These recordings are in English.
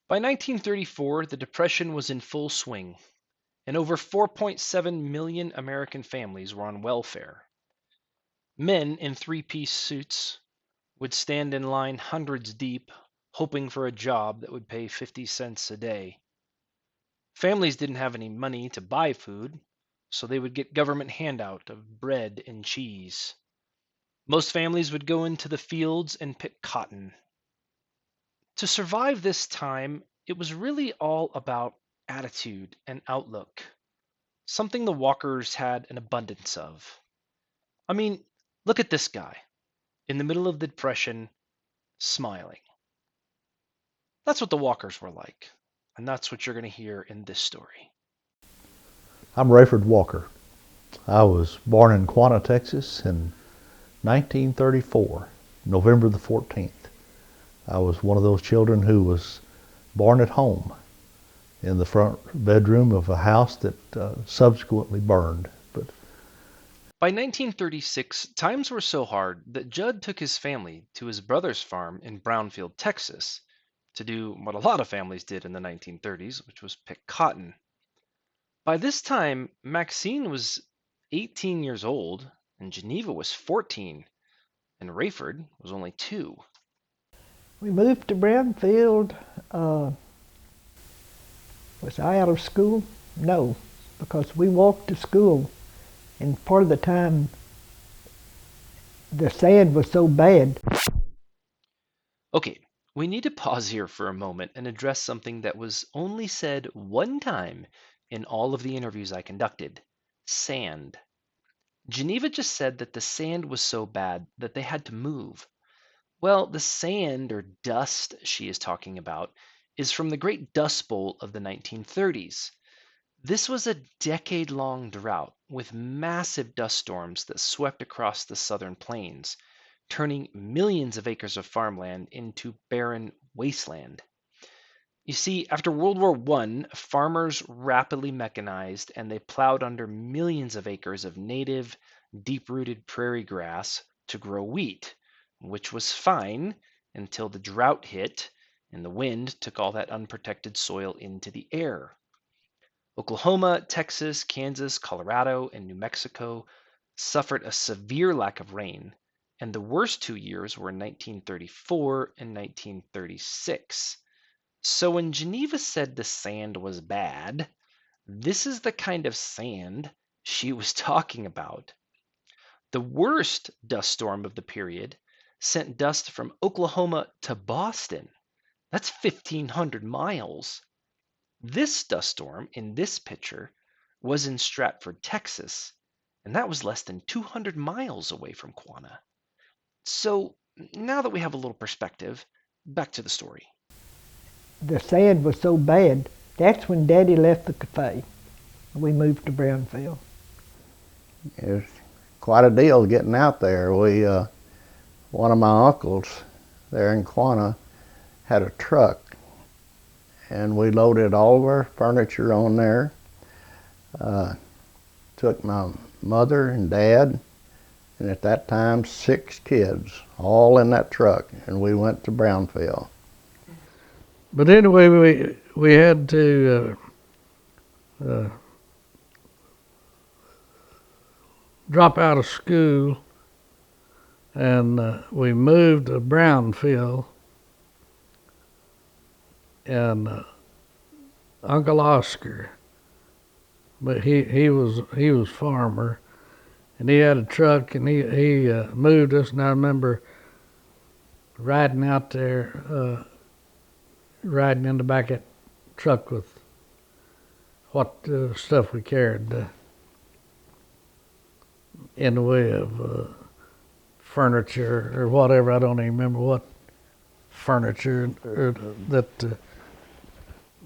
By 1934, the Depression was in full swing, and over 4.7 million American families were on welfare. Men in three-piece suits would stand in line hundreds deep, hoping for a job that would pay 50 cents a day. Families didn't have any money to buy food, so they would get government handout of bread and cheese. Most families would go into the fields and pick cotton. To survive this time, it was really all about attitude and outlook, something the Walkers had an abundance of. I mean, look at this guy in the middle of the Depression, smiling. That's what the Walkers were like, and that's what you're going to hear in this story. I'm Rayford Walker. I was born in Quanah, Texas in 1934, November the 14th. I was one of those children who was born at home in the front bedroom of a house that subsequently burned. By 1936, times were so hard that Judd took his family to his brother's farm in Brownfield, Texas, to do what a lot of families did in the 1930s, which was pick cotton. By this time, Maxine was 18 years old, and Geneva was 14, and Rayford was only 2. We moved to Brownfield. Was I out of school? No, because we walked to school, and part of the time the sand was so bad. Okay, we need to pause here for a moment and address something that was only said one time in all of the interviews I conducted: sand. Geneva just said that the sand was so bad that they had to move. Well, the sand or dust she is talking about is from the Great Dust Bowl of the 1930s. This was a decade-long drought with massive dust storms that swept across the southern plains, turning millions of acres of farmland into barren wasteland. You see, after World War I, farmers rapidly mechanized and they plowed under millions of acres of native, deep-rooted prairie grass to grow wheat, which was fine until the drought hit and the wind took all that unprotected soil into the air. Oklahoma, Texas, Kansas, Colorado, and New Mexico suffered a severe lack of rain, and the worst 2 years were 1934 and 1936. So when Geneva said the sand was bad, this is the kind of sand she was talking about. The worst dust storm of the period sent dust from Oklahoma to Boston. That's 1,500 miles. This dust storm in this picture was in Stratford, Texas, and that was less than 200 miles away from Quanah. So now that we have a little perspective, back to the story. The sand was so bad, that's when Daddy left the cafe. We moved to Brownfield. It was quite a deal getting out there. One of my uncles there in Quanah had a truck, and we loaded all of our furniture on there. Took my mother and dad, and at that time 6 kids, all in that truck, and we went to Brownfield. But anyway, we had to drop out of school, and we moved to Brownfield. And Uncle Oscar, but he was farmer, and he had a truck, and he moved us. And I remember riding out there, riding in the back of that truck with what stuff we carried in the way of furniture or whatever. I don't even remember what furniture that.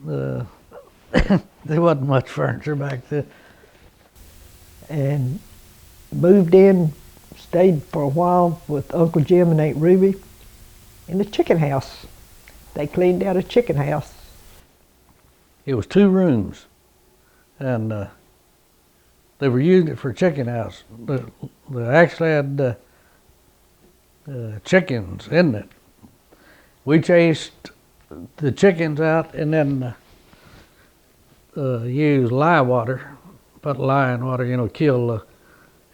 There wasn't much furniture back then. And moved in, stayed for a while with Uncle Jim and Aunt Ruby in the chicken house. They cleaned out a chicken house. It was 2 rooms, and they were using it for a chicken house. They actually had chickens in it. We chased the chickens out, and then use lye water, put lye in water, kill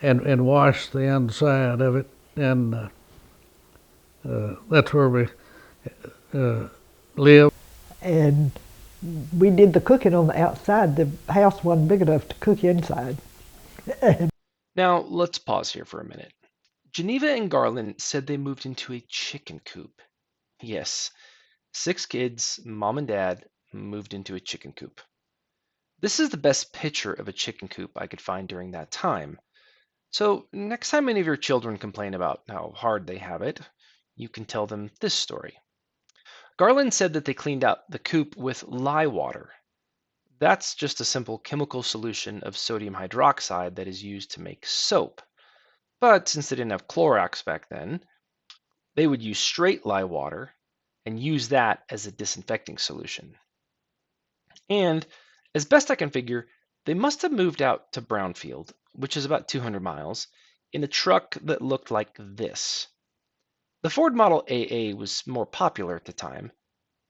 and wash the inside of it, and that's where we live. And we did the cooking on the outside. The house wasn't big enough to cook inside. Now, let's pause here for a minute. Geneva and Garland said they moved into a chicken coop. Yes, 6 kids, mom and dad, moved into a chicken coop. This is the best picture of a chicken coop I could find during that time. So, next time any of your children complain about how hard they have it, you can tell them this story. Garland said that they cleaned out the coop with lye water. That's just a simple chemical solution of sodium hydroxide that is used to make soap. But since they didn't have Clorox back then, they would use straight lye water and use that as a disinfecting solution. And as best I can figure, they must have moved out to Brownfield, which is about 200 miles, in a truck that looked like this. The Ford Model AA was more popular at the time,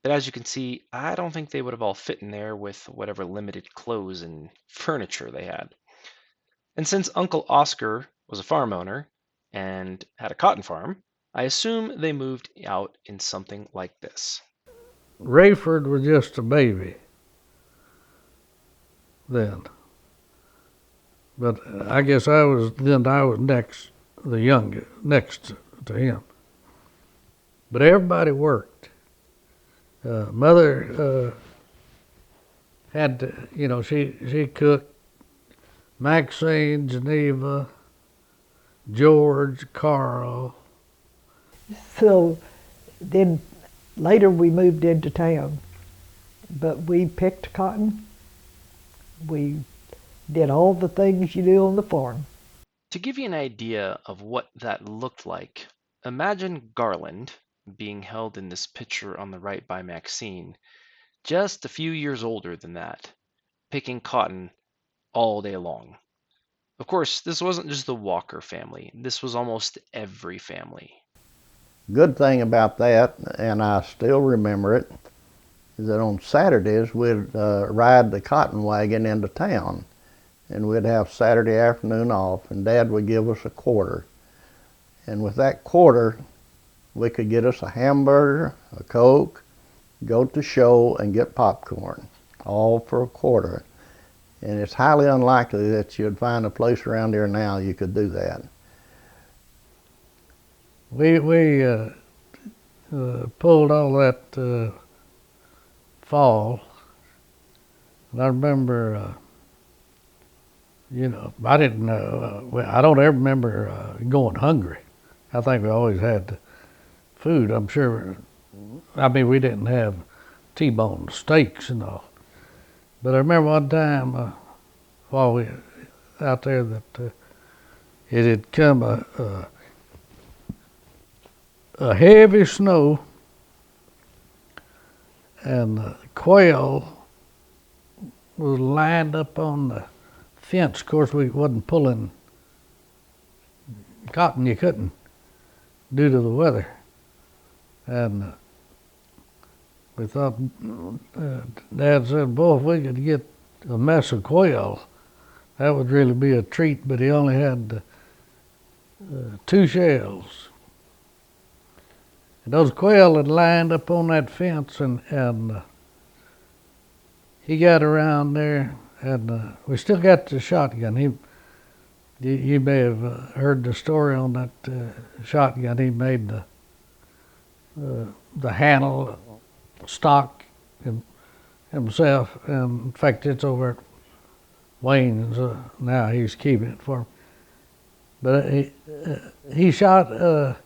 but as you can see, I don't think they would have all fit in there with whatever limited clothes and furniture they had. And since Uncle Oscar was a farm owner and had a cotton farm, I assume they moved out in something like this. Rayford was just a baby then. But I guess I was next to him. But everybody worked. Mother had to, she cooked. Maxine, Geneva, George, Carl. So then later we moved into town, but we picked cotton. We did all the things you do on the farm. To give you an idea of what that looked like, imagine Garland being held in this picture on the right by Maxine, just a few years older than that, picking cotton all day long. Of course, this wasn't just the Walker family. This was almost every family. Good thing about that, and I still remember it, is that on Saturdays we'd ride the cotton wagon into town, and we'd have Saturday afternoon off, and Dad would give us a quarter. And with that quarter, we could get us a hamburger, a Coke, go to the show, and get popcorn, all for a quarter. And it's highly unlikely that you'd find a place around here now you could do that. We pulled all that fall. And I remember, I didn't know. I don't ever remember going hungry. I think we always had food. I'm sure. I mean, we didn't have T-bone steaks and all. But I remember one time while we out there that it had come a heavy snow, and the quail was lined up on the fence. Of course, we wasn't pulling cotton. You couldn't due to the weather. And we thought, Dad said, boy, if we could get a mess of quail, that would really be a treat, but he only had 2 shells. And those quail had lined up on that fence, and he got around there, and we still got the shotgun. You may have heard the story on that shotgun. He made the handle stock himself, and in fact it's over at Wayne's now. He's keeping it for him. But he shot.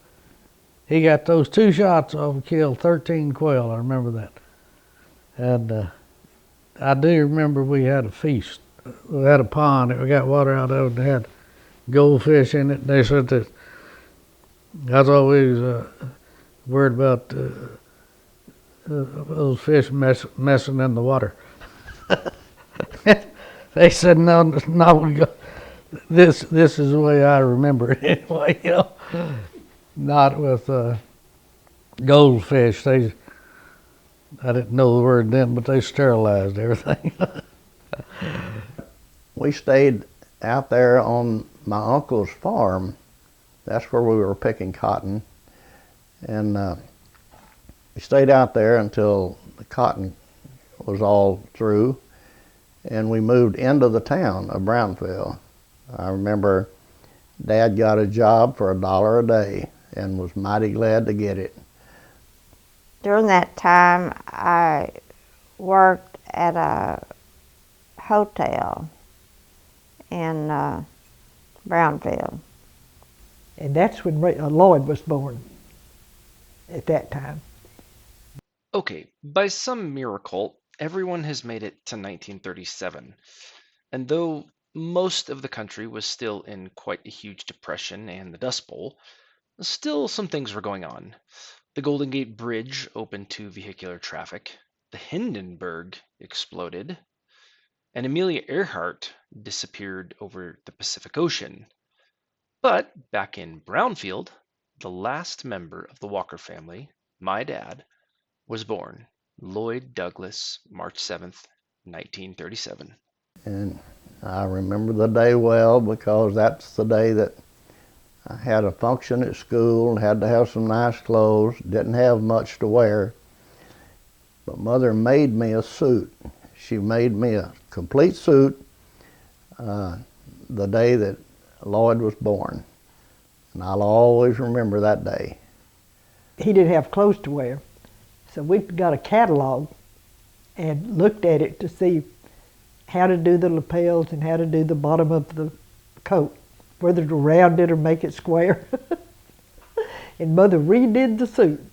He got those 2 shots off and killed 13 quail. I remember that, and I do remember we had a feast. We had a pond that we got water out of, and had goldfish in it. They said that I was always worried about those fish messing in the water. They said, no, this is the way I remember it anyway, Not with goldfish. I didn't know the word then, but they sterilized everything. We stayed out there on my uncle's farm. That's where we were picking cotton. And we stayed out there until the cotton was all through. And we moved into the town of Brownfield. I remember Dad got a job for $1 a day and was mighty glad to get it. During that time, I worked at a hotel in Brownfield. And that's when Lloyd was born at that time. Okay, by some miracle, everyone has made it to 1937. And though most of the country was still in quite a huge depression and the Dust Bowl, still some things were going on. The Golden Gate Bridge opened to vehicular traffic, the Hindenburg exploded, and Amelia Earhart disappeared over the Pacific Ocean. But back in Brownfield, the last member of the Walker family, my dad, was born. Lloyd Douglas, March 7th, 1937. And I remember the day well because that's the day that I had a function at school, had to have some nice clothes, didn't have much to wear. But Mother made me a suit. She made me a complete suit the day that Lloyd was born. And I'll always remember that day. He didn't have clothes to wear, so we got a catalog and looked at it to see how to do the lapels and how to do the bottom of the coat, whether to round it or make it square. And Mother redid the suit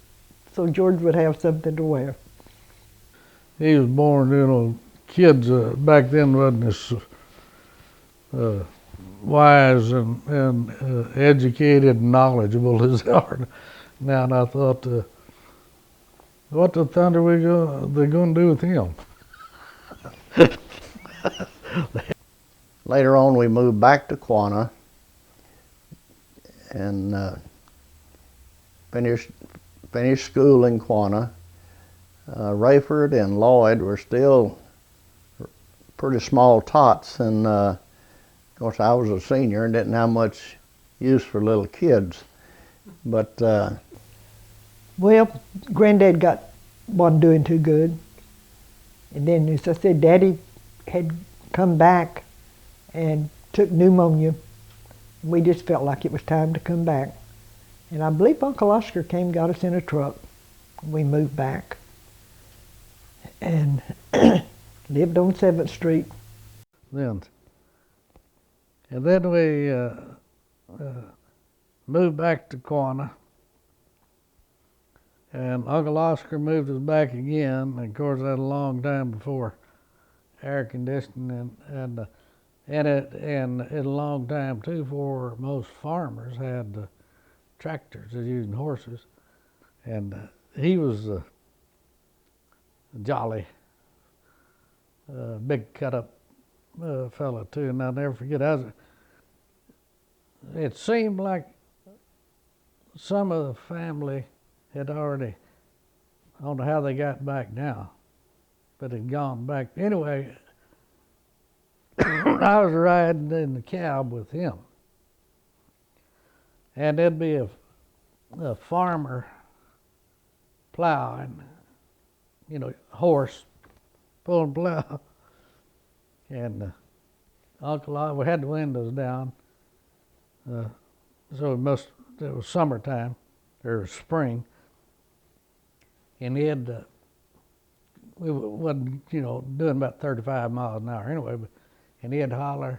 so George would have something to wear. He was born, kids back then wasn't as wise and educated and knowledgeable as they are now. And I thought, what the thunder they going to do with him? Later on, we moved back to Quanah and finished school in Quanah. Rayford and Lloyd were still pretty small tots, and of course I was a senior and didn't have much use for little kids. But Well, Granddad wasn't doing too good. And then, as I said, Daddy had come back and took pneumonia. We just felt like it was time to come back. And I believe Uncle Oscar came and got us in a truck. We moved back and lived on 7th Street. Then. And then we moved back to Quanah. And Uncle Oscar moved us back again. And of course, that was a long time before air conditioning, and a long time too before most farmers had tractors, they're using horses. And he was a jolly, big cut-up fella too. And I'll never forget, it seemed like some of the family had already, I don't know how they got back now, but had gone back. Anyway, I was riding in the cab with him, and there'd be a farmer plowing, horse pulling plow, and we had the windows down, so it was summertime or spring, and we wasn't, doing about 35 miles an hour anyway, and he'd holler,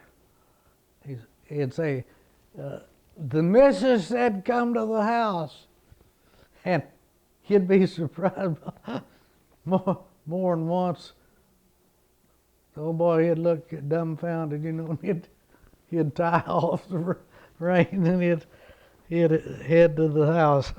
he'd say, the missus said come to the house. And you'd be surprised more than once. The old boy, he'd look dumbfounded, and he'd tie off the rein and he'd head to the house.